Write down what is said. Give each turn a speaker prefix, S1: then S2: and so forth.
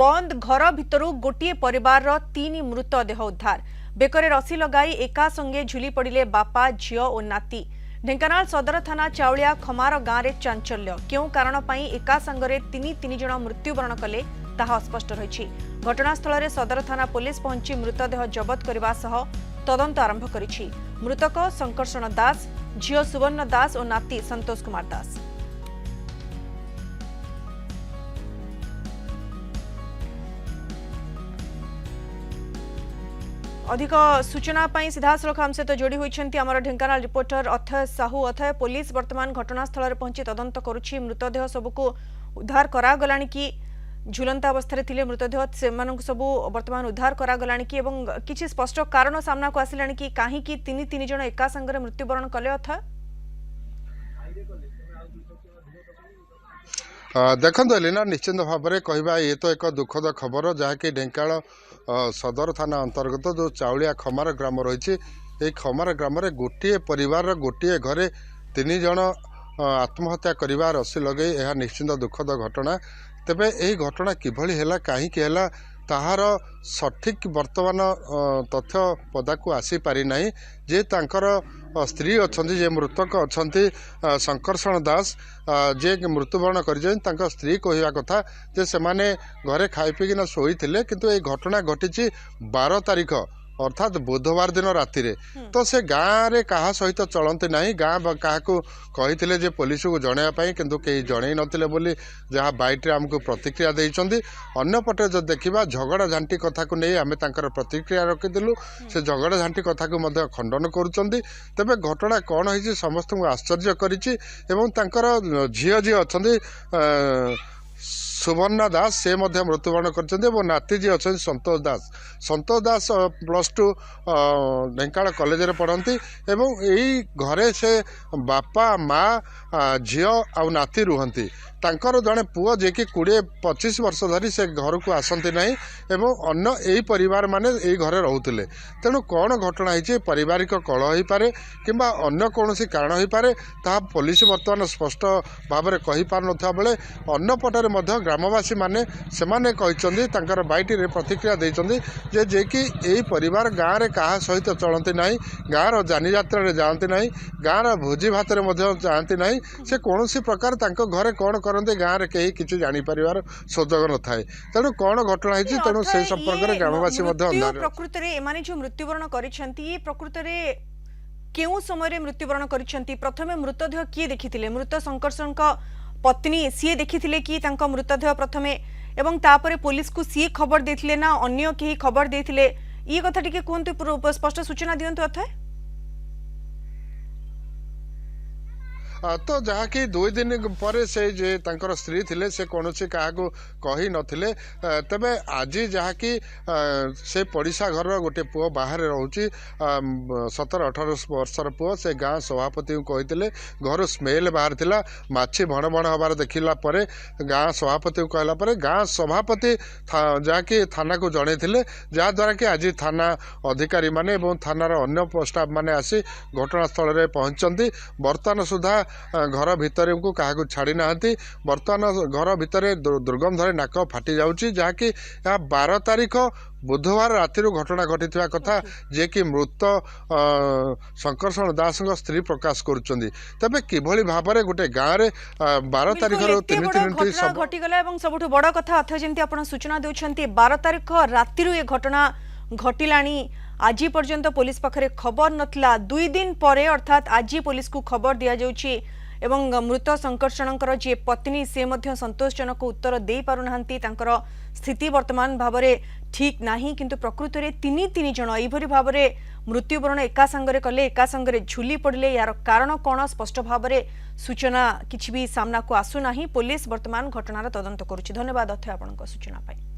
S1: बंद घर भितर गोटे परिवार तीन मृतदेह उद्धार बेकरे रसी लगाई एका संगे झुली पड़िले बापा झियो और नाती। ढेंकानाल सदर थाना चाउलिया खमार गाँव में चांचल्य क्यों कारण एका संगरे तीन जन मृत्युवरण कले ताहा स्पष्ट रही। घटनास्थल में सदर थाना पुलिस पहुंची मृतदेह जबत करने सह तदंत आरंभ करिछि। मृतक संकर्षण दास, झियो सुवर्ण दास और नाती संतोष कुमार दास। अधिक सूचना सीधासलख आम सहित जोड़ी होती आमर ढेंकानाल रिपोर्टर अथय साहू। अथय, पुलिस वर्तमान घटनास्थल में पहुंची तदंत करुछि। मृतदेह सबको उद्धार करागलानी कि झुलंता अवस्था थिले मृतदेह से सबू वर्तमान उद्धार करागलानी कि एवं किछि स्पष्ट कारण सामना को आसिलानी कि काहे कि तीन जन एका संगे मृत्युवरण कले? अथय
S2: देखो एलिना, निश्चिंत भाव में कहवा ये तो एक दुखद खबर जहाँकि ढेंकानाल सदर थाना अंतर्गत जो चाउलिया खमार ग्राम रही। खमार ग्राम में गोटे परिवार गोटे घरे तीन जन आत्महत्या करिवार रसी लगे यह निश्चिंत दुखद घटना। तेबे यही घटना किभली हैला काहीकि हैला ताहार सठिक वर्तमान तथ्य पदा को आसी पारि नाही। जे तांकर स्त्री अछंती जे मृतक अछंती संकर्षण दास जे मृत्युवरण कर स्त्री कहवा कथा जे सेमाने घरे खाई पीकिना शोईथिले किंतु ए घटना घटी 12 तारीख अर्थात बुधवार दिन राति रे। तो से गाँव रे कहा सहित चलती ना, गाँ क्या कही जे पुलिस को जनवाई किंतु कहीं जन नथिले बोली जहाँ बाइट्रे आमको प्रतिक्रिया देइचंदी। अन्य पटे जो देखा झगड़ा झांटी कथा को नहीं आम तांकर प्रतिक्रिया रखिलु। से झगड़ा झांटी कथा को मध्य खंडन करुचंदी। तेबे घटना कौन होइछि समस्त को आश्चर्य करिछि। एवं तांकर झियो जी अछंदी सुवर्ण दास से मृत्युवरण कर नाती जी अच्छा संतोष दास +2 ढेंकानाल कॉलेज रे पढ़ती। यही घरे से बापा माँ झियो आ नाती रुहंती। तांकर जड़े पुओ जे कि 20-25 वर्ष धरी से घर को आसती ना एवं अन्य यही परिवार माने यही घरे रोते। तेणु कौन घटना होती पारिवारिक कलह हो पारे कि अन्य कौन कारण हो पारे ता पुलिस बर्तमान स्पष्ट भाव में कही पार नथा बेले अन्य पटरे ग्रामवासी माने सेमाने कहिसंदी तांकर बाइटी रे प्रतिक्रिया देइसंदी जे कि यही परिवार गाँव में क्या सहित चलती ना, गाँव जानी यात्रा रे जाती ना, गाँव भोजी भात रे मध्य जाती ना। से कौन प्रकार तांको घरे कौन करते गाँव में कहीं किसी जापर सुजोग न थाए। तेणु कौन घटना होती तेणु से संपर्क में ग्रामवासी
S1: प्रकृत में जो मृत्युवरण कर प्रकृत में केउ समय मृत्युवरण कर प्रथमे मृतदेह किए देखी? मृत संकर्षण पत्नी सी देखी कि मृतदेह प्रथमे एवं तापरे पुलिस को सी खबर देथिले ना अन्य केही खबर देथिले? ये कथा टिके कहंतु, स्पष्ट सूचना दियंतु। अथय
S2: तो जहाँ कि 2 दिन पर से जे तांकर स्त्री थिले से कौन से क्या कही नथिले। तबे आज जहाँ कि से पड़िशा घर गोटे पुओ बाहर रोचे 17-18 वर्षर पुओ से गाँ सभापति को कही घर स्मेल बाहर थिला माछी भण भण हबार देखला परे गाँ सभापति को कहला परे गाँ सभापति जहाँ कि थाना को जड़े थे जहाँद्वारा कि आज थाना अधिकारी माने एवं थानार अन्य स्टाफ माने आसी घटनास्थल में पहुँचती। बर्तमान सुधा घर भितर को क्या छाड़ी ना। बर्तमान घर भितर दुर्गंधरे नाक फाटी जाउची जहाँकि 12 तारीख बुधवार राति घटना घटी कथा जे कि मृत संकर्षण दास स्त्री प्रकाश करुचंदी। तबे किभली भाव में गोटे गाँव में 12 तारीख
S1: घटीगला। सबुठ बड़ कथा अथवा जमी आप सूचना देउछंती 12 तारीख राति ये घटना घटिलानी। आज पर्यंत पुलिस पाखरे खबर नथिला। 2 दिन परे अर्थात आज पुलिस को खबर दिया जाउची एवं मृत संकर्षणकर जे पत्नी से मध्य संतोषजनक उत्तर दे पारु नाहंती। तांकर स्थिति वर्तमान भाव में ठीक नाही किंतु प्रकृत में तीन जन एभरी भाव में मृत्युवरण एका संगरे कले, एका संगरे झुली पड़े। यार कारण कौन स्पष्ट भाव में सूचना किछि भी सामना को आसु नाही। पुलिस वर्तमान घटनार तदंत करुछि। धन्यवाद अथय आपनक सूचना पाई।